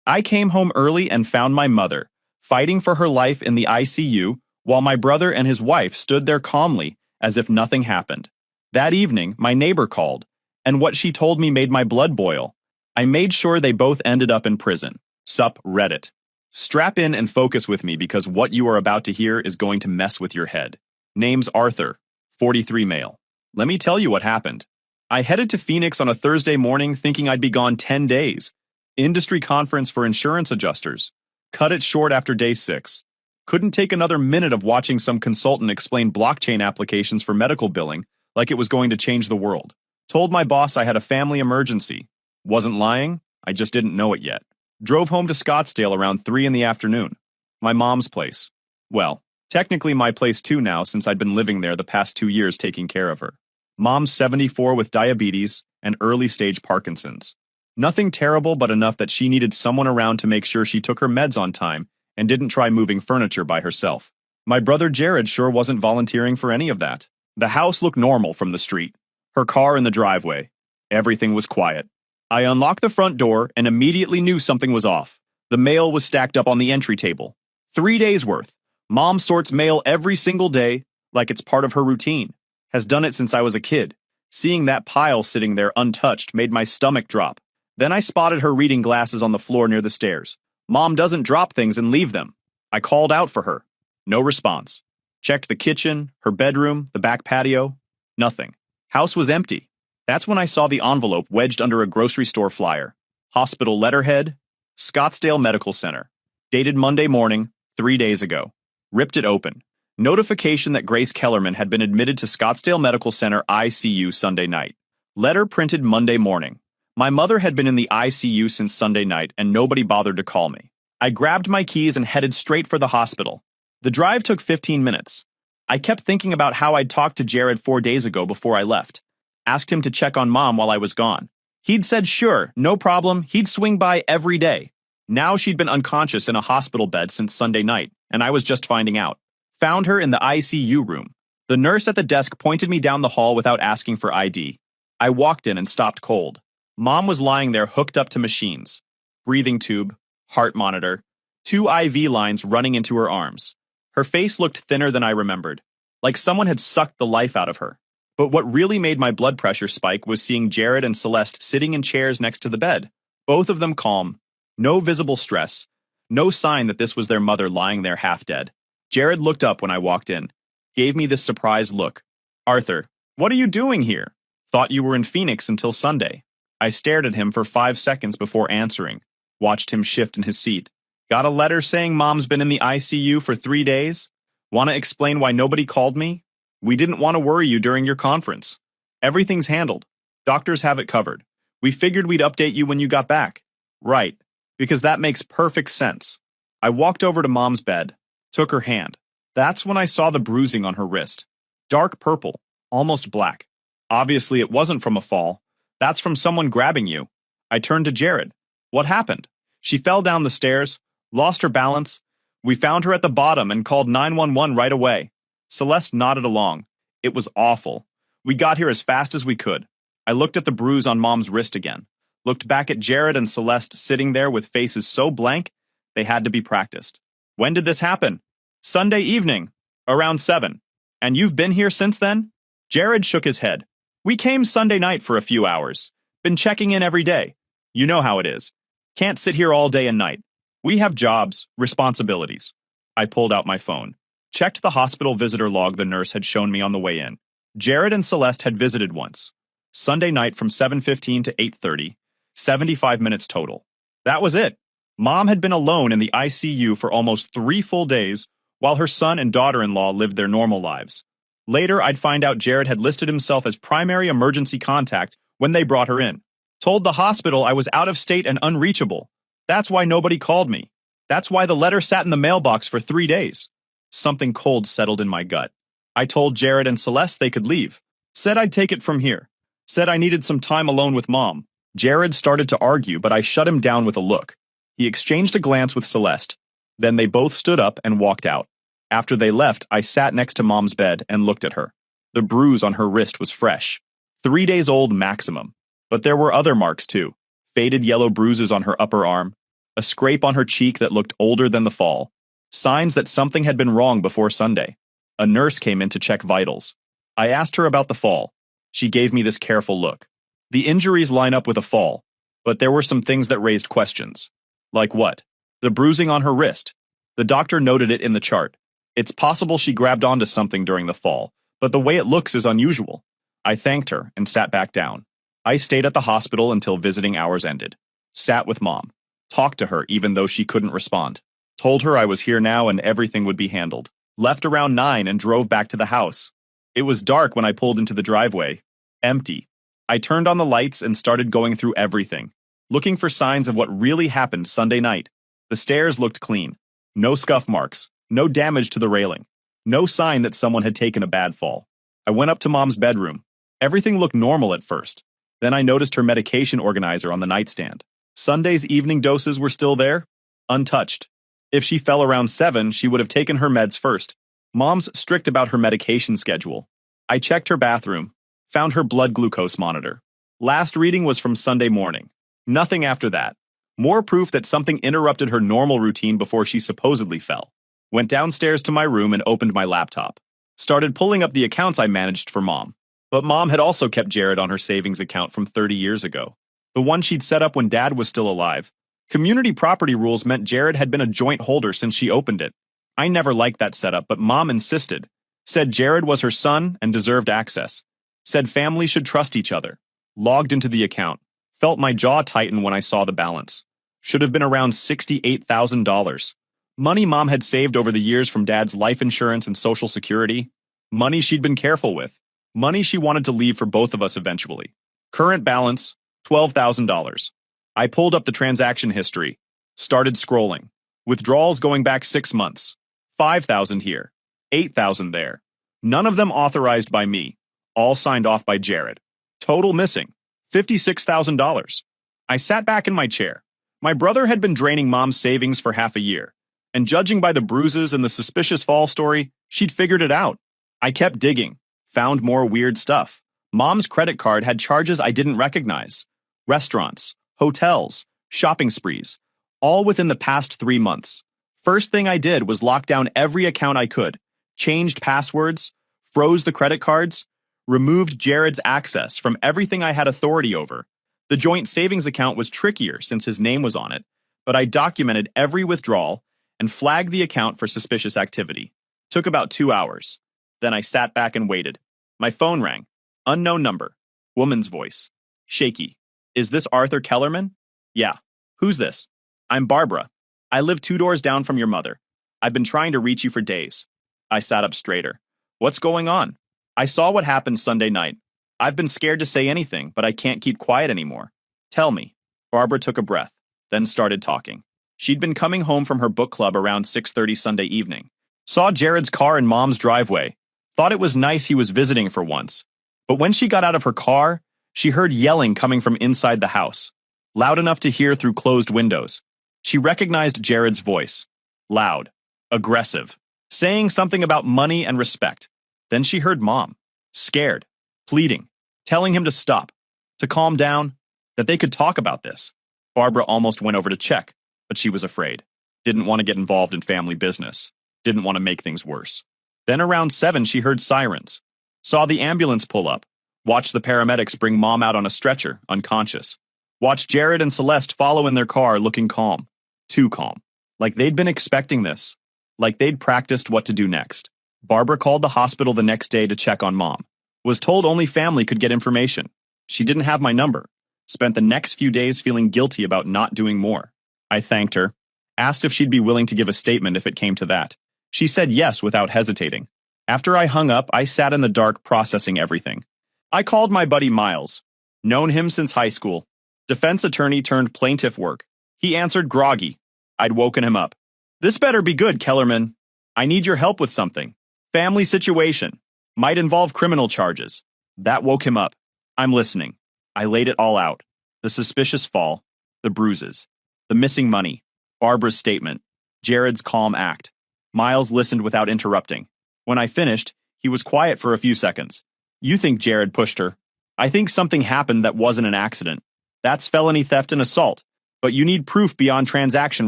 I came home early and found my mother, fighting for her life in the ICU, while my brother and his wife stood there calmly, as if nothing happened. That evening, my neighbor called, and what she told me made my blood boil. I made sure they both ended up in prison. Sup, Reddit. Strap in and focus with me because what you are about to hear is going to mess with your head. Name's Arthur, 43 male. Let me tell you what happened. I headed to Phoenix on a Thursday morning thinking I'd be gone 10 days. Industry conference for insurance adjusters. Cut it short after day 6. Couldn't take another minute of watching some consultant explain blockchain applications for medical billing like it was going to change the world. Told my boss I had a family emergency. Wasn't lying, I just didn't know it yet. Drove home to Scottsdale around 3 in the afternoon. My mom's place. Well, technically my place too now since I'd been living there the past 2 years taking care of her. Mom's 74 with diabetes and early-stage Parkinson's. Nothing terrible but enough that she needed someone around to make sure she took her meds on time and didn't try moving furniture by herself. My brother Jared sure wasn't volunteering for any of that. The house looked normal from the street. Her car in the driveway. Everything was quiet. I unlocked the front door and immediately knew something was off. The mail was stacked up on the entry table. 3 days worth. Mom sorts mail every single day, like it's part of her routine. Has done it since I was a kid. Seeing that pile sitting there untouched made my stomach drop. Then I spotted her reading glasses on the floor near the stairs. Mom doesn't drop things and leave them. I called out for her. No response. Checked the kitchen, her bedroom, the back patio. Nothing. House was empty. That's when I saw the envelope wedged under a grocery store flyer. Hospital letterhead, Scottsdale Medical Center. Dated Monday morning, 3 days ago. Ripped it open. Notification that Grace Kellerman had been admitted to Scottsdale Medical Center ICU Sunday night. Letter printed Monday morning. My mother had been in the ICU since Sunday night and nobody bothered to call me. I grabbed my keys and headed straight for the hospital. The drive took 15 minutes. I kept thinking about how I'd talked to Jared 4 days ago before I left. Asked him to check on Mom while I was gone. He'd said sure, no problem, he'd swing by every day. Now she'd been unconscious in a hospital bed since Sunday night, and I was just finding out. Found her in the ICU room. The nurse at the desk pointed me down the hall without asking for ID. I walked in and stopped cold. Mom was lying there hooked up to machines. Breathing tube, heart monitor, 2 IV lines running into her arms. Her face looked thinner than I remembered, like someone had sucked the life out of her. But what really made my blood pressure spike was seeing Jared and Celeste sitting in chairs next to the bed, both of them calm. No visible stress. No sign that this was their mother lying there half dead. Jared looked up when I walked in. Gave me this surprised look. Arthur, what are you doing here? Thought you were in Phoenix until Sunday. I stared at him for 5 seconds before answering. Watched him shift in his seat. Got a letter saying Mom's been in the ICU for 3 days? Want to explain why nobody called me? We didn't want to worry you during your conference. Everything's handled. Doctors have it covered. We figured we'd update you when you got back. Right, because that makes perfect sense. I walked over to Mom's bed, took her hand. That's when I saw the bruising on her wrist. Dark purple, almost black. Obviously it wasn't from a fall. That's from someone grabbing you. I turned to Jared. What happened? She fell down the stairs, lost her balance. We found her at the bottom and called 911 right away. Celeste nodded along. It was awful. We got here as fast as we could. I looked at the bruise on Mom's wrist again. Looked back at Jared and Celeste sitting there with faces so blank, they had to be practiced. When did this happen? Sunday evening, around 7. And you've been here since then? Jared shook his head. We came Sunday night for a few hours. Been checking in every day. You know how it is. Can't sit here all day and night. We have jobs, responsibilities. I pulled out my phone. Checked the hospital visitor log the nurse had shown me on the way in. Jared and Celeste had visited once. Sunday night from 7:15 to 8:30, 75 minutes total. That was it. Mom had been alone in the ICU for almost 3 full days, while her son and daughter-in-law lived their normal lives. Later, I'd find out Jared had listed himself as primary emergency contact when they brought her in. Told the hospital I was out of state and unreachable. That's why nobody called me. That's why the letter sat in the mailbox for 3 days. Something cold settled in my gut. I told Jared and Celeste they could leave. Said I'd take it from here. Said I needed some time alone with Mom. Jared started to argue, but I shut him down with a look. He exchanged a glance with Celeste. Then they both stood up and walked out. After they left, I sat next to Mom's bed and looked at her. The bruise on her wrist was fresh. 3 days old maximum. But there were other marks too. Faded yellow bruises on her upper arm. a scrape on her cheek that looked older than the fall, signs that something had been wrong before Sunday. A nurse came in to check vitals. I asked her about the fall. She gave me this careful look. The injuries line up with a fall, but there were some things that raised questions. Like what? The bruising on her wrist. The doctor noted it in the chart. It's possible she grabbed onto something during the fall, but the way it looks is unusual. I thanked her and sat back down. I stayed at the hospital until visiting hours ended. Sat with Mom. Talked to her even though she couldn't respond. Told her I was here now and everything would be handled. Left around 9 and drove back to the house. It was dark when I pulled into the driveway. Empty. I turned on the lights and started going through everything, looking for signs of what really happened Sunday night. The stairs looked clean. No scuff marks. No damage to the railing. No sign that someone had taken a bad fall. I went up to Mom's bedroom. Everything looked normal at first. Then I noticed her medication organizer on the nightstand. Sunday's evening doses were still there, untouched. If she fell around 7, she would have taken her meds first. Mom's strict about her medication schedule. I checked her bathroom, found her blood glucose monitor. Last reading was from Sunday morning. Nothing after that. More proof that something interrupted her normal routine before she supposedly fell. Went downstairs to my room and opened my laptop. Started pulling up the accounts I managed for Mom. But Mom had also kept Jared on her savings account from 30 years ago. The one she'd set up when Dad was still alive. Community property rules meant Jared had been a joint holder since she opened it. I never liked that setup, but Mom insisted. Said Jared was her son and deserved access. Said families should trust each other. Logged into the account. Felt my jaw tighten when I saw the balance. Should have been around $68,000. Money Mom had saved over the years from Dad's life insurance and Social Security. Money she'd been careful with. Money she wanted to leave for both of us eventually. Current balance, $12,000. I pulled up the transaction history. Started scrolling. Withdrawals going back 6 months. $5,000 here. $8,000 there. None of them authorized by me. All signed off by Jared. Total missing. $56,000. I sat back in my chair. My brother had been draining Mom's savings for half a year. And judging by the bruises and the suspicious fall story, she'd figured it out. I kept digging. Found more weird stuff. Mom's credit card had charges I didn't recognize. Restaurants, hotels, shopping sprees. All within the past 3 months. First thing I did was lock down every account I could. Changed passwords. Froze the credit cards. Removed Jared's access from everything I had authority over. The joint savings account was trickier since his name was on it, but I documented every withdrawal and flagged the account for suspicious activity. Took about 2 hours. Then I sat back and waited. My phone rang. Unknown number. Woman's voice. Shaky. Is this Arthur Kellerman? Yeah. Who's this? I'm Barbara. I live 2 doors down from your mother. I've been trying to reach you for days. I sat up straighter. What's going on? I saw what happened Sunday night. I've been scared to say anything, but I can't keep quiet anymore. Tell me. Barbara took a breath, then started talking. She'd been coming home from her book club around 6:30 Sunday evening. Saw Jared's car in Mom's driveway. Thought it was nice he was visiting for once. But when she got out of her car, she heard yelling coming from inside the house. Loud enough to hear through closed windows. She recognized Jared's voice. Loud. Aggressive. Saying something about money and respect. Then she heard Mom. Scared. Pleading. Telling him to stop. To calm down. That they could talk about this. Barbara almost went over to check, but she was afraid. Didn't want to get involved in family business. Didn't want to make things worse. Then around 7, she heard sirens. Saw the ambulance pull up. Watched the paramedics bring Mom out on a stretcher, unconscious. Watched Jared and Celeste follow in their car looking calm. Too calm. Like they'd been expecting this. Like they'd practiced what to do next. Barbara called the hospital the next day to check on Mom. Was told only family could get information. She didn't have my number. Spent the next few days feeling guilty about not doing more. I thanked her. Asked if she'd be willing to give a statement if it came to that. She said yes without hesitating. After I hung up, I sat in the dark processing everything. I called my buddy Miles. Known him since high school. Defense attorney turned plaintiff work. He answered groggy. I'd woken him up. This better be good, Kellerman. I need your help with something. Family situation. Might involve criminal charges. That woke him up. I'm listening. I laid it all out. The suspicious fall. The bruises. The missing money. Barbara's statement. Jared's calm act. Miles listened without interrupting. When I finished, he was quiet for a few seconds. You think Jared pushed her. I think something happened that wasn't an accident. That's felony theft and assault. But you need proof beyond transaction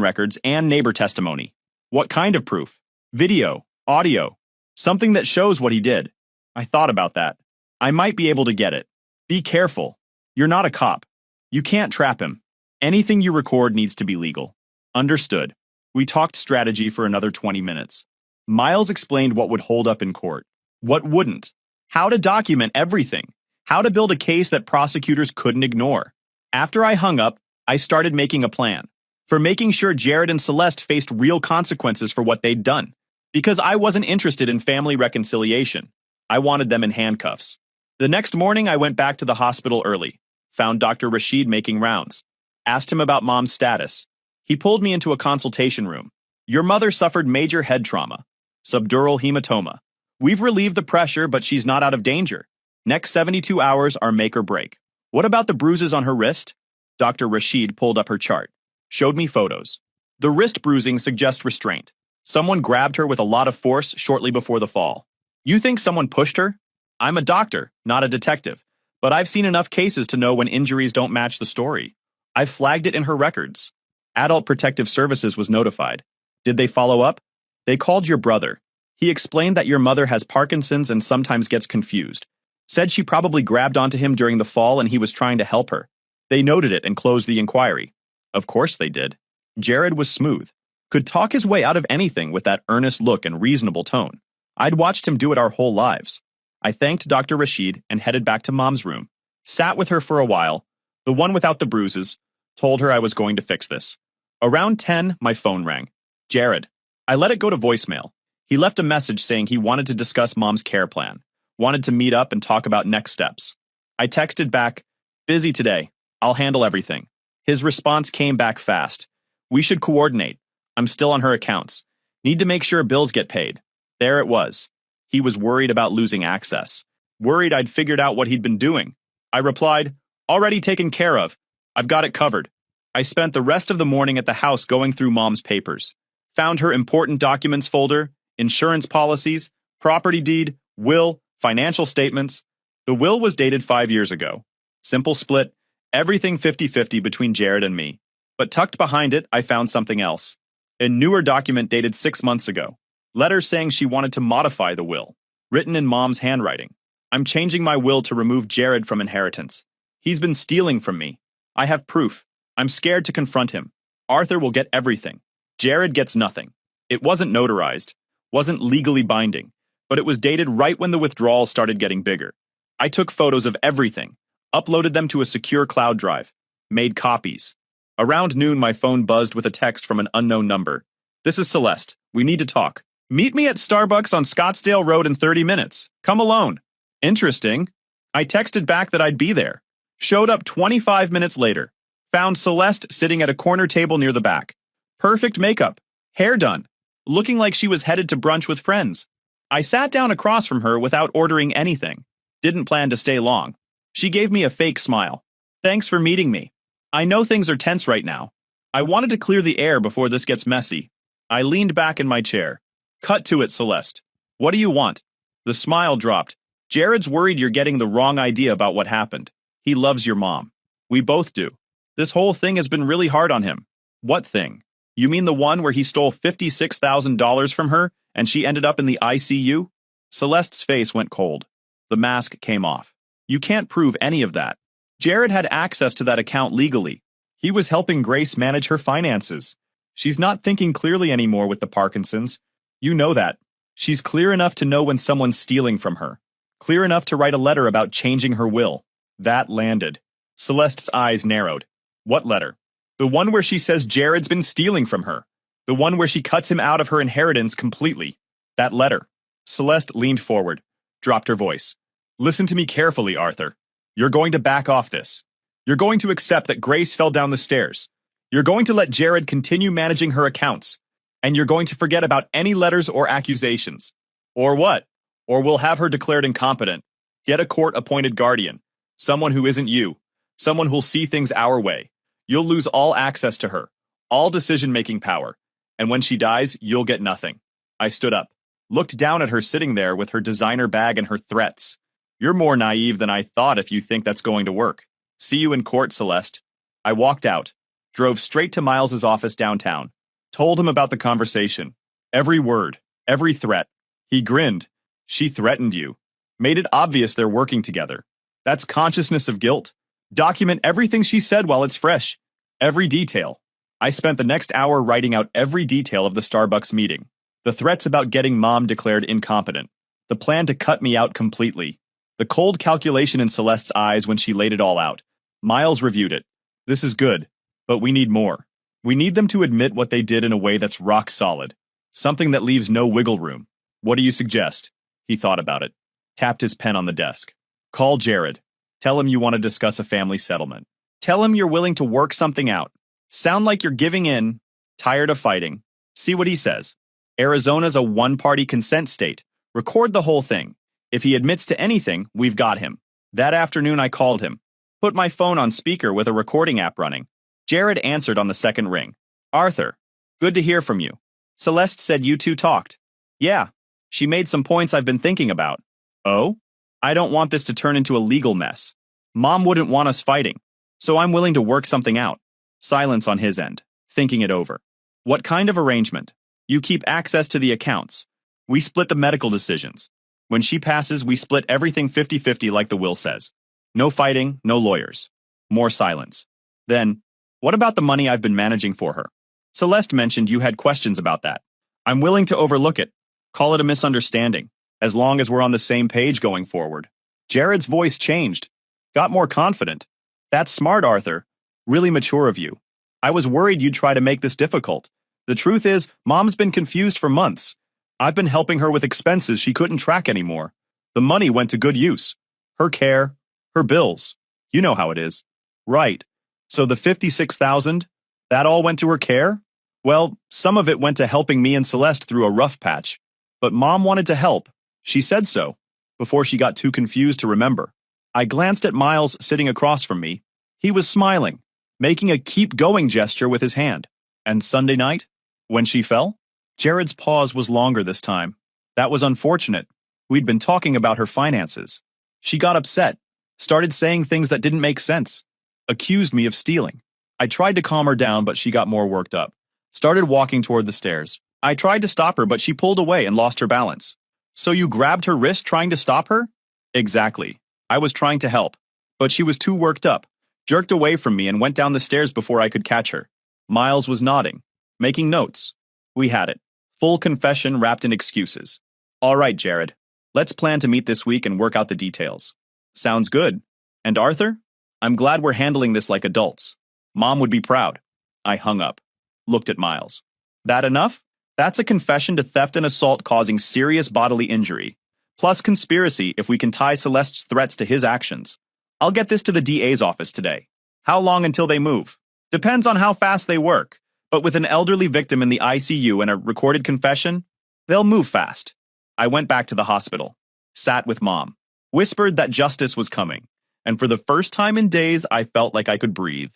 records and neighbor testimony. What kind of proof? Video, audio, something that shows what he did. I thought about that. I might be able to get it. Be careful. You're not a cop. You can't trap him. Anything you record needs to be legal. Understood. We talked strategy for another 20 minutes. Miles explained what would hold up in court, what wouldn't, how to document everything, how to build a case that prosecutors couldn't ignore. After I hung up, I started making a plan for making sure Jared and Celeste faced real consequences for what they'd done. Because I wasn't interested in family reconciliation. I wanted them in handcuffs. The next morning, I went back to the hospital early, found Dr. Rashid making rounds, asked him about Mom's status. He pulled me into a consultation room. Your mother suffered major head trauma, subdural hematoma. We've relieved the pressure, but she's not out of danger. Next 72 hours are make or break. What about the bruises on her wrist? Dr. Rashid pulled up her chart, showed me photos. The wrist bruising suggests restraint. Someone grabbed her with a lot of force shortly before the fall. You think someone pushed her? I'm a doctor, not a detective, but I've seen enough cases to know when injuries don't match the story. I've flagged it in her records. Adult Protective Services was notified. Did they follow up? They called your brother. He explained that your mother has Parkinson's and sometimes gets confused. Said she probably grabbed onto him during the fall and he was trying to help her. They noted it and closed the inquiry. Of course they did. Jared was smooth. Could talk his way out of anything with that earnest look and reasonable tone. I'd watched him do it our whole lives. I thanked Dr. Rashid and headed back to Mom's room. Sat with her for a while, the one without the bruises, told her I was going to fix this. Around 10, my phone rang. Jared. I let it go to voicemail. He left a message saying he wanted to discuss Mom's care plan, wanted to meet up and talk about next steps. I texted back, busy today. I'll handle everything. His response came back fast. We should coordinate. I'm still on her accounts. Need to make sure bills get paid. There it was. He was worried about losing access. Worried I'd figured out what he'd been doing. I replied, already taken care of. I've got it covered. I spent the rest of the morning at the house going through Mom's papers. Found her important documents folder, insurance policies, property deed, will, financial statements. The will was dated 5 years ago. Simple split, everything 50-50 between Jared and me. But tucked behind it, I found something else. A newer document dated 6 months ago. Letter saying she wanted to modify the will. Written in Mom's handwriting. I'm changing my will to remove Jared from inheritance. He's been stealing from me. I have proof. I'm scared to confront him. Arthur will get everything. Jared gets nothing. It wasn't notarized. Wasn't legally binding. But it was dated right when the withdrawals started getting bigger. I took photos of everything. Uploaded them to a secure cloud drive. Made copies. Around noon, my phone buzzed with a text from an unknown number. This is Celeste. We need to talk. Meet me at Starbucks on Scottsdale Road in 30 minutes. Come alone. Interesting. I texted back that I'd be there. Showed up 25 minutes later. Found Celeste sitting at a corner table near the back. Perfect makeup. Hair done. Looking like she was headed to brunch with friends. I sat down across from her without ordering anything. Didn't plan to stay long. She gave me a fake smile. Thanks for meeting me. I know things are tense right now. I wanted to clear the air before this gets messy. I leaned back in my chair. Cut to it, Celeste. What do you want? The smile dropped. Jared's worried you're getting the wrong idea about what happened. He loves your mom. We both do. This whole thing has been really hard on him. What thing? You mean the one where he stole $56,000 from her and she ended up in the ICU? Celeste's face went cold. The mask came off. You can't prove any of that. Jared had access to that account legally. He was helping Grace manage her finances. She's not thinking clearly anymore with the Parkinson's. You know that. She's clear enough to know when someone's stealing from her. Clear enough to write a letter about changing her will. That landed. Celeste's eyes narrowed. What letter? The one where she says Jared's been stealing from her. The one where she cuts him out of her inheritance completely. That letter. Celeste leaned forward, dropped her voice. Listen to me carefully, Arthur. You're going to back off this. You're going to accept that Grace fell down the stairs. You're going to let Jared continue managing her accounts. And you're going to forget about any letters or accusations. Or what? Or we'll have her declared incompetent. Get a court-appointed guardian. Someone who isn't you. Someone who'll see things our way. You'll lose all access to her. All decision-making power. And when she dies, you'll get nothing. I stood up. Looked down at her sitting there with her designer bag and her threats. You're more naive than I thought if you think that's going to work. See you in court, Celeste. I walked out. Drove straight to Miles's office downtown. Told him about the conversation. Every word, every threat. He grinned. She threatened you. Made it obvious they're working together. That's consciousness of guilt. Document everything she said while it's fresh. Every detail. I spent the next hour writing out every detail of the Starbucks meeting. The threats about getting Mom declared incompetent. The plan to cut me out completely. The cold calculation in Celeste's eyes when she laid it all out. Miles reviewed it. This is good, but we need more. We need them to admit what they did in a way that's rock solid. Something that leaves no wiggle room. What do you suggest? He thought about it. Tapped his pen on the desk. Call Jared. Tell him you want to discuss a family settlement. Tell him you're willing to work something out. Sound like you're giving in. Tired of fighting. See what he says. Arizona's a one-party consent state. Record the whole thing. If he admits to anything, we've got him. That afternoon I called him. Put my phone on speaker with a recording app running. Jared answered on the second ring. Arthur, good to hear from you. Celeste said you two talked. Yeah, she made some points I've been thinking about. Oh? I don't want this to turn into a legal mess. Mom wouldn't want us fighting, so I'm willing to work something out. Silence on his end, thinking it over. What kind of arrangement? You keep access to the accounts. We split the medical decisions. When she passes, we split everything 50-50 like the will says. No fighting, no lawyers. More silence. Then, what about the money I've been managing for her? Celeste mentioned you had questions about that. I'm willing to overlook it. Call it a misunderstanding, as long as we're on the same page going forward. Jared's voice changed. Got more confident. That's smart, Arthur. Really mature of you. I was worried you'd try to make this difficult. The truth is, Mom's been confused for months. I've been helping her with expenses she couldn't track anymore. The money went to good use. Her care, her bills. You know how it is. Right. So the $56,000, that all went to her care? Well, some of it went to helping me and Celeste through a rough patch. But Mom wanted to help. She said so, before she got too confused to remember. I glanced at Miles sitting across from me. He was smiling, making a keep-going gesture with his hand. And Sunday night, when she fell? Jared's pause was longer this time. That was unfortunate. We'd been talking about her finances. She got upset, started saying things that didn't make sense, accused me of stealing. I tried to calm her down, but she got more worked up. Started walking toward the stairs. I tried to stop her, but she pulled away and lost her balance. So you grabbed her wrist trying to stop her? Exactly. I was trying to help, but she was too worked up, jerked away from me and went down the stairs before I could catch her. Miles was nodding, making notes. We had it. Full confession wrapped in excuses. All right, Jared. Let's plan to meet this week and work out the details. Sounds good. And Arthur? I'm glad we're handling this like adults. Mom would be proud. I hung up. Looked at Miles. That enough? That's a confession to theft and assault causing serious bodily injury. Plus conspiracy if we can tie Celeste's threats to his actions. I'll get this to the DA's office today. How long until they move? Depends on how fast they work. But with an elderly victim in the ICU and a recorded confession, they'll move fast. I went back to the hospital. Sat with Mom. Whispered that justice was coming. And for the first time in days, I felt like I could breathe.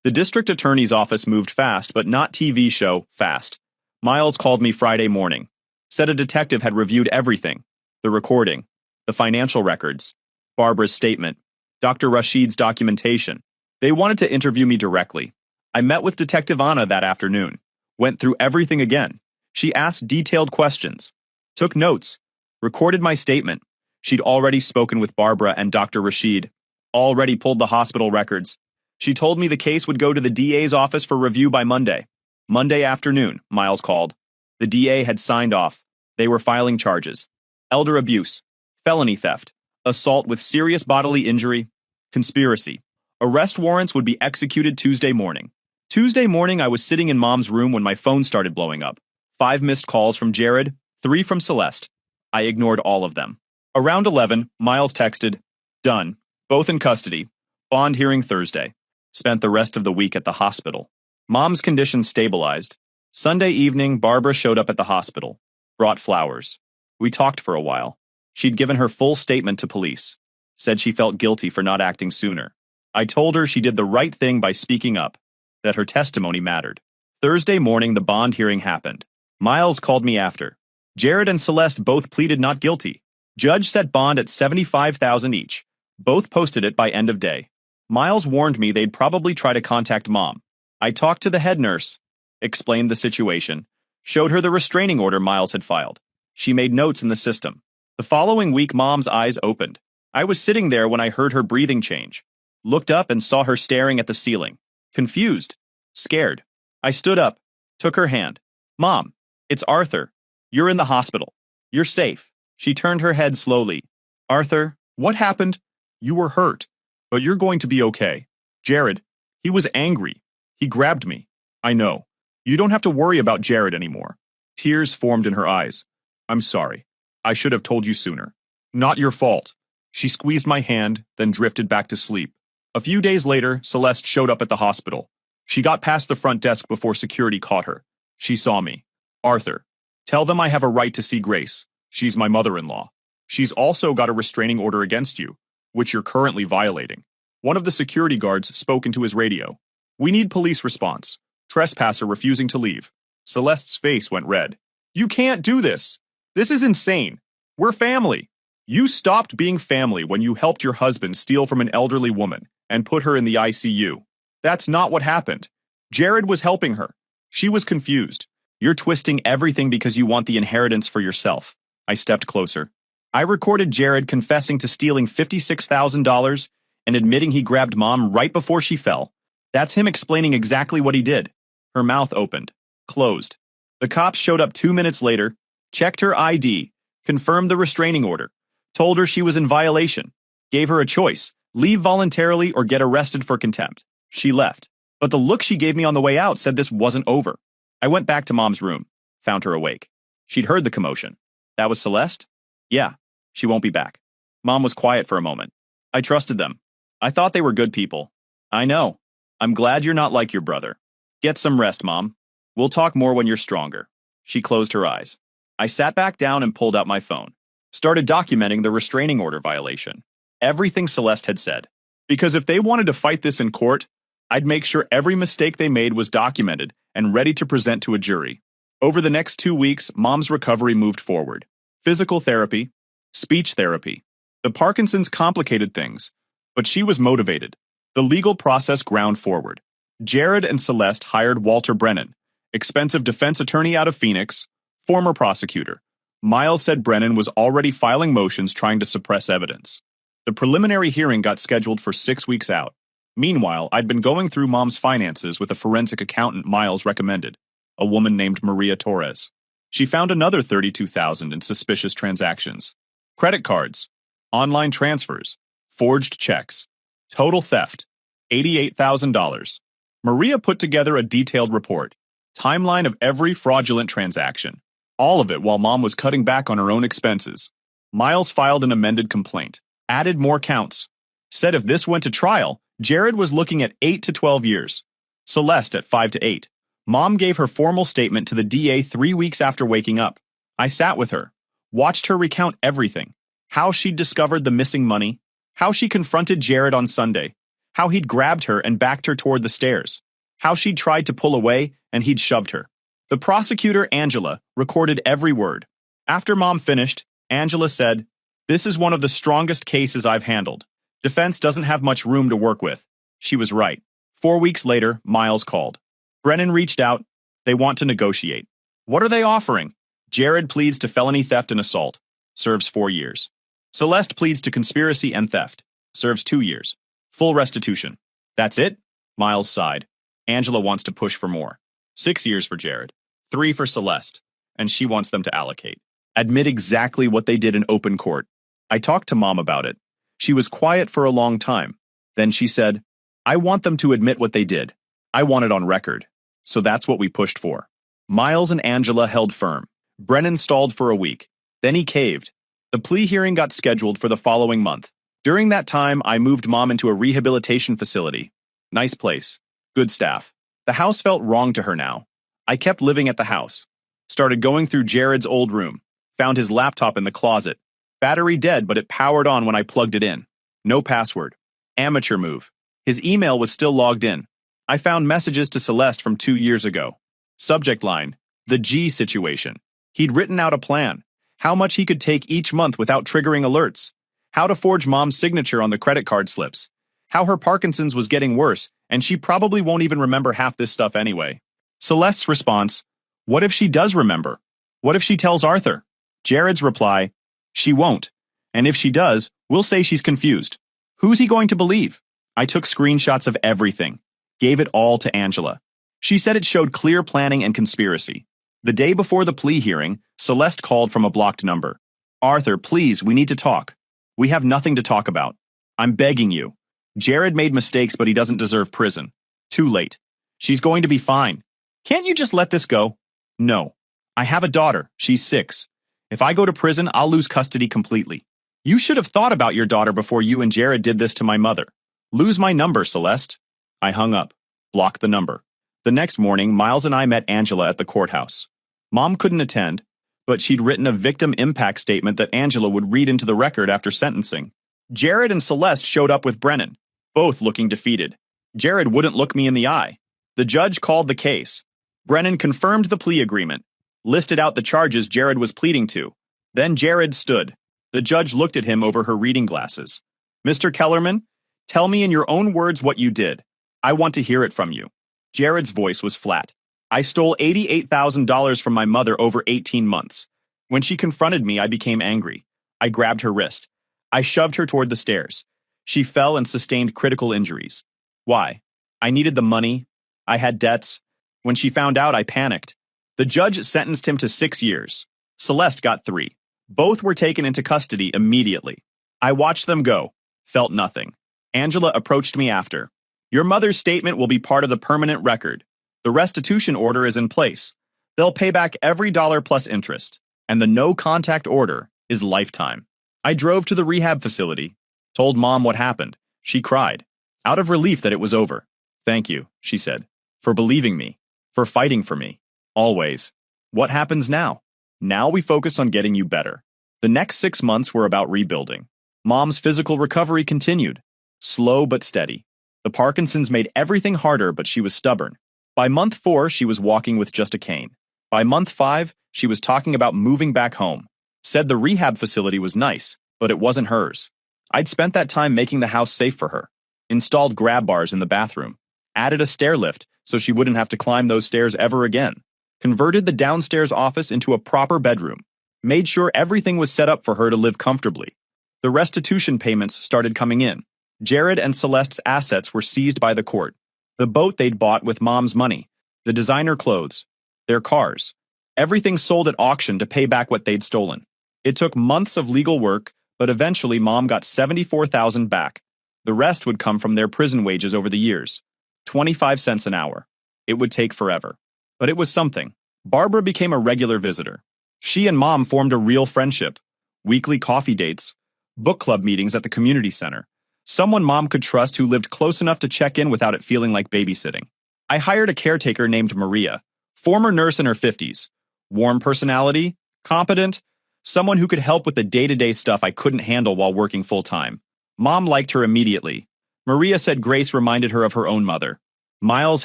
The district attorney's office moved fast, but not TV show fast. Miles called me Friday morning. Said a detective had reviewed everything. The recording, the financial records, Barbara's statement, Dr. Rashid's documentation. They wanted to interview me directly. I met with Detective Anna that afternoon. Went through everything again. She asked detailed questions. Took notes. Recorded my statement. She'd already spoken with Barbara and Dr. Rashid. Already pulled the hospital records. She told me the case would go to the DA's office for review by Monday. Monday afternoon, Miles called. The DA had signed off. They were filing charges. Elder abuse, felony theft, assault with serious bodily injury, conspiracy. Arrest warrants would be executed Tuesday morning. Tuesday morning, I was sitting in Mom's room when my phone started blowing up. 5 missed calls from Jared, 3 from Celeste. I ignored all of them. Around 11, Miles texted, done, both in custody, bond hearing Thursday. Spent the rest of the week at the hospital. Mom's condition stabilized. Sunday evening, Barbara showed up at the hospital. Brought flowers. We talked for a while. She'd given her full statement to police. Said she felt guilty for not acting sooner. I told her she did the right thing by speaking up, that her testimony mattered. Thursday morning, the bond hearing happened. Miles called me after. Jared and Celeste both pleaded not guilty. Judge set bond at $75,000 each. Both posted it by end of day. Miles warned me they'd probably try to contact Mom. I talked to the head nurse, explained the situation, showed her the restraining order Miles had filed. She made notes in the system. The following week, Mom's eyes opened. I was sitting there when I heard her breathing change. Looked up and saw her staring at the ceiling. Confused. Scared. I stood up, took her hand. Mom, it's Arthur. You're in the hospital. You're safe. She turned her head slowly. Arthur, what happened? You were hurt, but you're going to be okay. Jared, he was angry. He grabbed me. I know. You don't have to worry about Jared anymore. Tears formed in her eyes. I'm sorry. I should have told you sooner. Not your fault. She squeezed my hand, then drifted back to sleep. A few days later, Celeste showed up at the hospital. She got past the front desk before security caught her. She saw me. Arthur, tell them I have a right to see Grace. She's my mother-in-law. She's also got a restraining order against you, which you're currently violating. One of the security guards spoke into his radio. We need police response. Trespasser refusing to leave. Celeste's face went red. You can't do this. This is insane. We're family. You stopped being family when you helped your husband steal from an elderly woman and put her in the ICU. That's not what happened. Jared was helping her. She was confused. You're twisting everything because you want the inheritance for yourself. I stepped closer. I recorded Jared confessing to stealing $56,000 and admitting he grabbed Mom right before she fell. That's him explaining exactly what he did. Her mouth opened, closed. The cops showed up 2 minutes later, checked her ID, confirmed the restraining order, told her she was in violation, gave her a choice, leave voluntarily or get arrested for contempt. She left. But the look she gave me on the way out said this wasn't over. I went back to Mom's room, found her awake. She'd heard the commotion. That was Celeste? Yeah, she won't be back. Mom was quiet for a moment. I trusted them. I thought they were good people. I know. I'm glad you're not like your brother. Get some rest, Mom. We'll talk more when you're stronger. She closed her eyes. I sat back down and pulled out my phone. Started documenting the restraining order violation. Everything Celeste had said. Because if they wanted to fight this in court, I'd make sure every mistake they made was documented and ready to present to a jury. Over the next 2 weeks, Mom's recovery moved forward. Physical therapy, speech therapy. The Parkinson's complicated things, but she was motivated. The legal process ground forward. Jared and Celeste hired Walter Brennan, expensive defense attorney out of Phoenix, former prosecutor. Miles said Brennan was already filing motions trying to suppress evidence. The preliminary hearing got scheduled for 6 weeks out. Meanwhile, I'd been going through Mom's finances with a forensic accountant Miles recommended, a woman named Maria Torres. She found another $32,000 in suspicious transactions. Credit cards, online transfers, forged checks, total theft, $88,000. Maria put together a detailed report, timeline of every fraudulent transaction, all of it while Mom was cutting back on her own expenses. Miles filed an amended complaint, added more counts, said if this went to trial, Jared was looking at 8 to 12 years, Celeste at 5 to 8. Mom gave her formal statement to the DA 3 weeks after waking up. I sat with her, watched her recount everything, how she'd discovered the missing money, how she confronted Jared on Sunday, how he'd grabbed her and backed her toward the stairs, how she'd tried to pull away and he'd shoved her. The prosecutor, Angela, recorded every word. After Mom finished, Angela said, "This is one of the strongest cases I've handled. Defense doesn't have much room to work with." She was right. 4 weeks later, Miles called. Brennan reached out. They want to negotiate. What are they offering? Jared pleads to felony theft and assault. Serves 4 years. Celeste pleads to conspiracy and theft. Serves 2 years. Full restitution. That's it? Miles sighed. Angela wants to push for more. 6 years for Jared. 3 for Celeste. And she wants them to allocate. Admit exactly what they did in open court. I talked to Mom about it. She was quiet for a long time. Then she said, I want them to admit what they did. I want it on record. So that's what we pushed for. Miles and Angela held firm. Brennan stalled for a week. Then he caved. The plea hearing got scheduled for the following month. During that time, I moved Mom into a rehabilitation facility. Nice place. Good staff. The house felt wrong to her now. I kept living at the house. Started going through Jared's old room. Found his laptop in the closet. Battery dead, but it powered on when I plugged it in. No password. Amateur move. His email was still logged in. I found messages to Celeste from 2 years ago. Subject line, the G situation. He'd written out a plan. How much he could take each month without triggering alerts. How to forge Mom's signature on the credit card slips. how her Parkinson's was getting worse, and she probably won't even remember half this stuff anyway. Celeste's response, what if she does remember? What if she tells Arthur? Jared's reply, she won't. And if she does, we'll say she's confused. Who's he going to believe? I took screenshots of everything. Gave it all to Angela. She said it showed clear planning and conspiracy. The day before the plea hearing, Celeste called from a blocked number. Arthur, please, we need to talk. We have nothing to talk about. I'm begging you. Jared made mistakes, but he doesn't deserve prison. Too late. She's going to be fine. Can't you just let this go? No. I have a daughter. She's 6. If I go to prison, I'll lose custody completely. You should have thought about your daughter before you and Jared did this to my mother. Lose my number, Celeste. I hung up. Blocked the number. The next morning, Miles and I met Angela at the courthouse. Mom couldn't attend, but she'd written a victim impact statement that Angela would read into the record after sentencing. Jared and Celeste showed up with Brennan, both looking defeated. Jared wouldn't look me in the eye. The judge called the case. Brennan confirmed the plea agreement, listed out the charges Jared was pleading to. Then Jared stood. The judge looked at him over her reading glasses. Mr. Kellerman, tell me in your own words what you did. I want to hear it from you. Jared's voice was flat. I stole $88,000 from my mother over 18 months. When she confronted me, I became angry. I grabbed her wrist. I shoved her toward the stairs. She fell and sustained critical injuries. Why? I needed the money. I had debts. When she found out, I panicked. The judge sentenced him to 6 years. Celeste got 3. Both were taken into custody immediately. I watched them go. Felt nothing. Angela approached me after. Your mother's statement will be part of the permanent record. The restitution order is in place. They'll pay back every dollar plus interest. And the no-contact order is lifetime. I drove to the rehab facility. Told Mom what happened. She cried. Out of relief that it was over. Thank you, she said. For believing me. For fighting for me. Always. What happens now? Now we focus on getting you better. The next 6 months were about rebuilding. Mom's physical recovery continued. Slow but steady. The Parkinson's made everything harder, but she was stubborn. By month 4, she was walking with just a cane. By month 5, she was talking about moving back home. Said the rehab facility was nice, but it wasn't hers. I'd spent that time making the house safe for her. Installed grab bars in the bathroom. Added a stair lift so she wouldn't have to climb those stairs ever again. Converted the downstairs office into a proper bedroom. Made sure everything was set up for her to live comfortably. The restitution payments started coming in. Jared and Celeste's assets were seized by the court. The boat they'd bought with Mom's money. The designer clothes. Their cars. Everything sold at auction to pay back what they'd stolen. It took months of legal work, but eventually Mom got $74,000 back. The rest would come from their prison wages over the years. 25 cents an hour. It would take forever. But it was something. Barbara became a regular visitor. She and Mom formed a real friendship. Weekly coffee dates. Book club meetings at the community center. Someone Mom could trust who lived close enough to check in without it feeling like babysitting. I hired a caretaker named Maria, former nurse in her 50s. Warm personality, competent, someone who could help with the day-to-day stuff I couldn't handle while working full-time. Mom liked her immediately. Maria said Grace reminded her of her own mother. Miles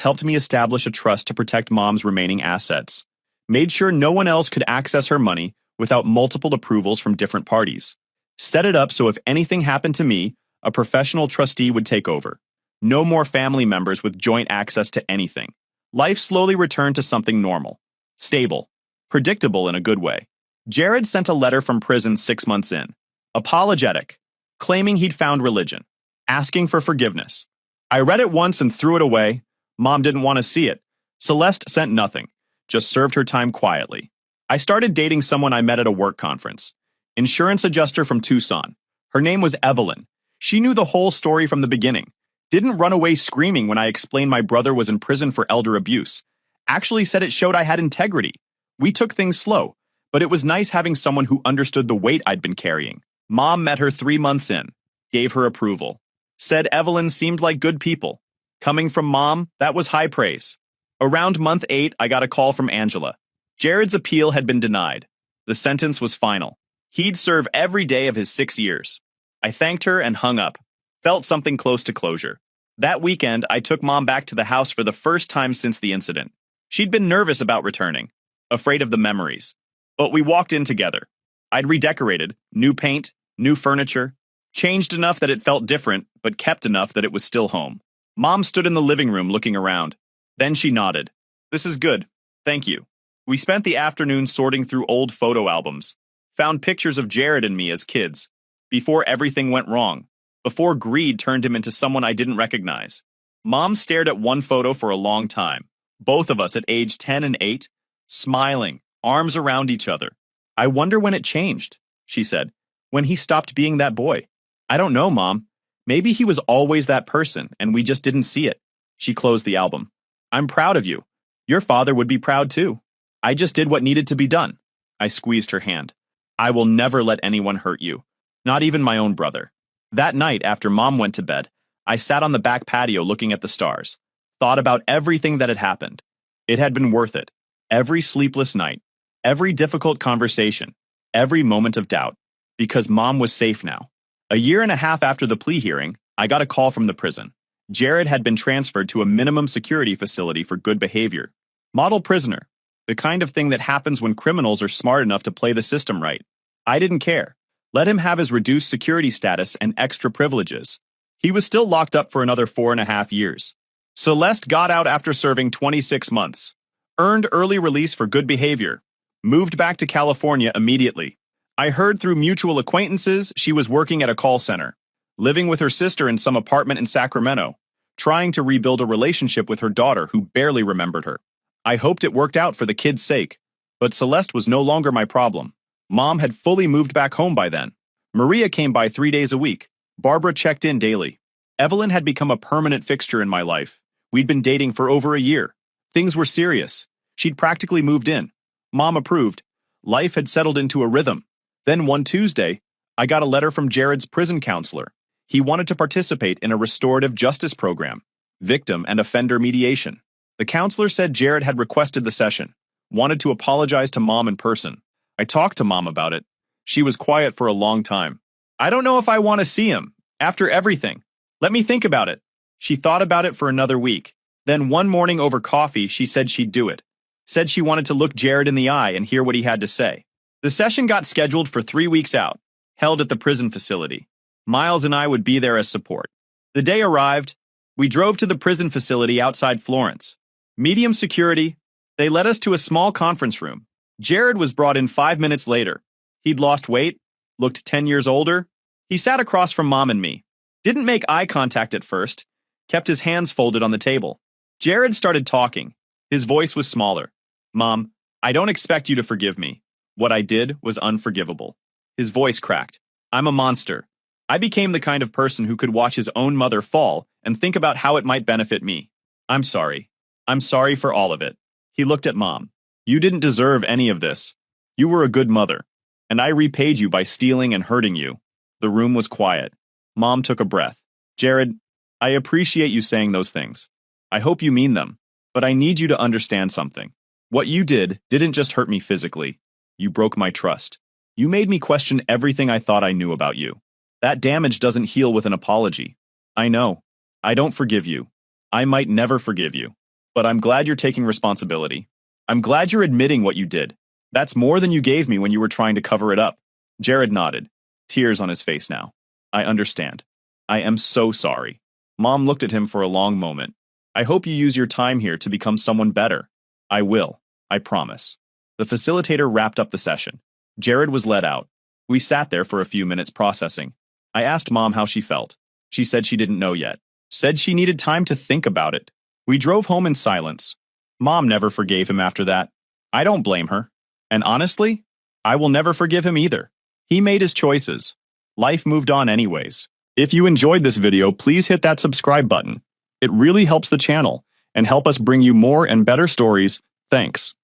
helped me establish a trust to protect Mom's remaining assets. Made sure no one else could access her money without multiple approvals from different parties. Set it up so if anything happened to me, a professional trustee would take over. No more family members with joint access to anything. Life slowly returned to something normal. Stable. Predictable in a good way. Jared sent a letter from prison 6 months in. Apologetic. Claiming he'd found religion. Asking for forgiveness. I read it once and threw it away. Mom didn't want to see it. Celeste sent nothing. Just served her time quietly. I started dating someone I met at a work conference. Insurance adjuster from Tucson. Her name was Evelyn. She knew the whole story from the beginning. Didn't run away screaming when I explained my brother was in prison for elder abuse. Actually said it showed I had integrity. We took things slow, but it was nice having someone who understood the weight I'd been carrying. Mom met her 3 months in. Gave her approval. Said Evelyn seemed like good people. Coming from Mom, that was high praise. Around month 8, I got a call from Angela. Jared's appeal had been denied. The sentence was final. He'd serve every day of his 6 years. I thanked her and hung up. Felt something close to closure. That weekend, I took Mom back to the house for the first time since the incident. She'd been nervous about returning, afraid of the memories. But we walked in together. I'd redecorated, new paint, new furniture. Changed enough that it felt different, but kept enough that it was still home. Mom stood in the living room looking around. Then she nodded. This is good. Thank you. We spent the afternoon sorting through old photo albums. Found pictures of Jared and me as kids. Before everything went wrong. Before greed turned him into someone I didn't recognize. Mom stared at one photo for a long time. Both of us at age 10 and 8, smiling, arms around each other. I wonder when it changed, she said. When he stopped being that boy. I don't know, Mom. Maybe he was always that person, and we just didn't see it. She closed the album. I'm proud of you. Your father would be proud too. I just did what needed to be done. I squeezed her hand. I will never let anyone hurt you. Not even my own brother. That night, after Mom went to bed, I sat on the back patio looking at the stars. Thought about everything that had happened. It had been worth it. Every sleepless night. Every difficult conversation. Every moment of doubt. Because Mom was safe now. A year and a half after the plea hearing, I got a call from the prison. Jared had been transferred to a minimum security facility for good behavior. Model prisoner. The kind of thing that happens when criminals are smart enough to play the system right. I didn't care. Let him have his reduced security status and extra privileges. He was still locked up for another 4.5 years. Celeste got out after serving 26 months. Earned early release for good behavior. Moved back to California immediately. I heard through mutual acquaintances she was working at a call center, living with her sister in some apartment in Sacramento, trying to rebuild a relationship with her daughter who barely remembered her. I hoped it worked out for the kid's sake, but Celeste was no longer my problem. Mom had fully moved back home by then. Maria came by 3 days a week. Barbara checked in daily. Evelyn had become a permanent fixture in my life. We'd been dating for over a year. Things were serious. She'd practically moved in. Mom approved. Life had settled into a rhythm. Then one Tuesday, I got a letter from Jared's prison counselor. He wanted to participate in a restorative justice program, victim and offender mediation. The counselor said Jared had requested the session, wanted to apologize to Mom in person. I talked to Mom about it. She was quiet for a long time. I don't know if I want to see him, after everything. Let me think about it. She thought about it for another week. Then one morning over coffee, she said she'd do it. Said she wanted to look Jared in the eye and hear what he had to say. The session got scheduled for 3 weeks out, held at the prison facility. Miles and I would be there as support. The day arrived. We drove to the prison facility outside Florence. Medium security. They led us to a small conference room. Jared was brought in 5 minutes later. He'd lost weight, looked 10 years older. He sat across from Mom and me. Didn't make eye contact at first. Kept his hands folded on the table. Jared started talking. His voice was smaller. Mom, I don't expect you to forgive me. What I did was unforgivable. His voice cracked. I'm a monster. I became the kind of person who could watch his own mother fall and think about how it might benefit me. I'm sorry. I'm sorry for all of it. He looked at Mom. You didn't deserve any of this. You were a good mother. And I repaid you by stealing and hurting you. The room was quiet. Mom took a breath. Jared, I appreciate you saying those things. I hope you mean them. But I need you to understand something. What you did didn't just hurt me physically. You broke my trust. You made me question everything I thought I knew about you. That damage doesn't heal with an apology. I know. I don't forgive you. I might never forgive you. But I'm glad you're taking responsibility. I'm glad you're admitting what you did. That's more than you gave me when you were trying to cover it up. Jared nodded, tears on his face now. I understand. I am so sorry. Mom looked at him for a long moment. I hope you use your time here to become someone better. I will. I promise. The facilitator wrapped up the session. Jared was let out. We sat there for a few minutes processing. I asked Mom how she felt. She said she didn't know yet. Said she needed time to think about it. We drove home in silence. Mom never forgave him after that. I don't blame her. And honestly, I will never forgive him either. He made his choices. Life moved on anyways. If you enjoyed this video, please hit that subscribe button. It really helps the channel and help us bring you more and better stories. Thanks.